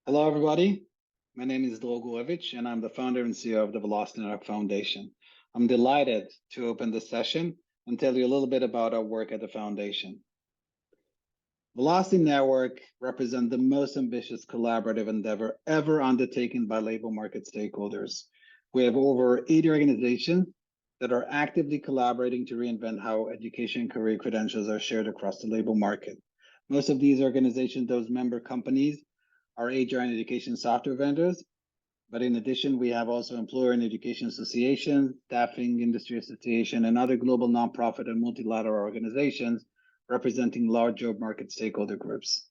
Hello, everybody. My name is Dror Gurevich, and I'm the founder and CEO of the Velocity Network Foundation. I'm delighted to open this session and tell you a little bit about our work at the foundation. Velocity Network represents the most ambitious collaborative endeavor ever undertaken by labor market stakeholders. We have over 80 organizations that are actively collaborating to reinvent how education and career credentials are shared across the labor market. Most of these organizations, those member companies, are HR and education software vendors. But in addition, we have also employer and education associations, staffing industry association, and other global nonprofit and multilateral organizations representing large job market stakeholder groups.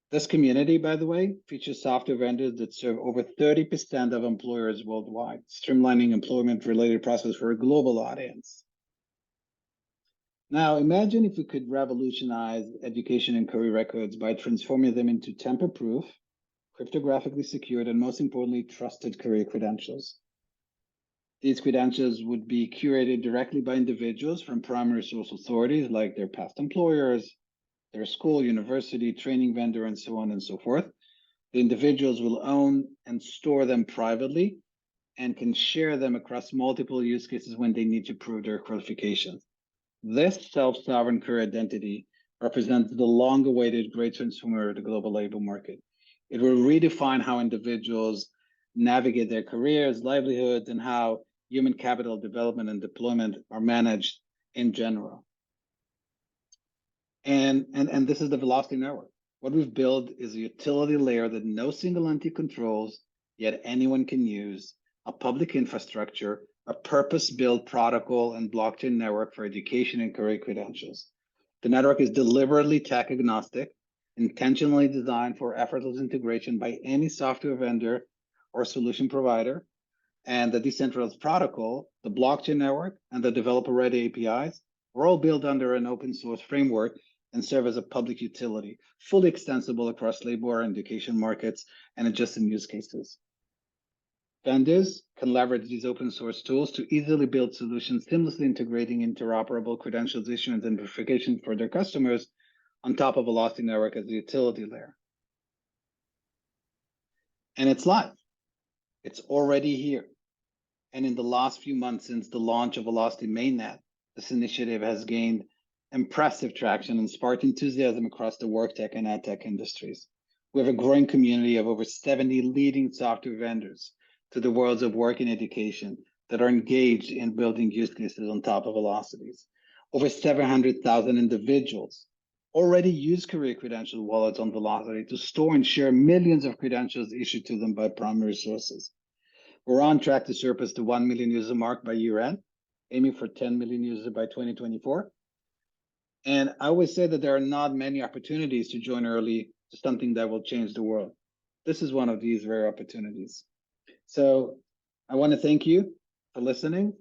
This community, by the way, features software vendors that serve over 30% of employers worldwide, streamlining employment-related process for a global audience. Now, imagine if we could revolutionize education and career records by transforming them into tamper-proof, cryptographically secured, and most importantly, trusted career credentials. These credentials would be curated directly by individuals from primary source authorities like their past employers, their school, university, training vendor, and so on and so forth. The individuals will own and store them privately and can share them across multiple use cases when they need to prove their qualifications. This self-sovereign career identity represents the long-awaited great transformer of the global labor market. It will redefine how individuals navigate their careers, livelihoods, and how human capital development and deployment are managed in general. And this is the Velocity Network. What we've built is a utility layer that no single entity controls, yet anyone can use, a public infrastructure, a purpose-built protocol and blockchain network for education and career credentials. The network is deliberately tech agnostic, intentionally designed for effortless integration by any software vendor or solution provider. And the decentralized protocol, the blockchain network, and the developer-ready APIs are all built under an open source framework and serve as a public utility, fully extensible across labor and education markets and adjacent use cases. Vendors can leverage these open source tools to easily build solutions, seamlessly integrating interoperable credentials issuance and verification for their customers on top of Velocity Network as the utility layer. And it's live. It's already here. And in the last few months since the launch of Velocity Mainnet, this initiative has gained impressive traction and sparked enthusiasm across the work tech and ad tech industries. We have a growing community of over 70 leading software vendors to the worlds of work and education that are engaged in building use cases on top of Velocities. Over 700,000 individuals already use career credential wallets on Velocity to store and share millions of credentials issued to them by primary sources. We're on track to surpass the 1 million user mark by year end, aiming for 10 million users by 2024. And I always say that there are not many opportunities to join early to something that will change the world. This is one of these rare opportunities. So I want to thank you for listening.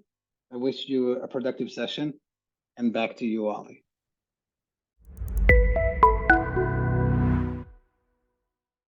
I wish you a productive session, and back to you, Ali.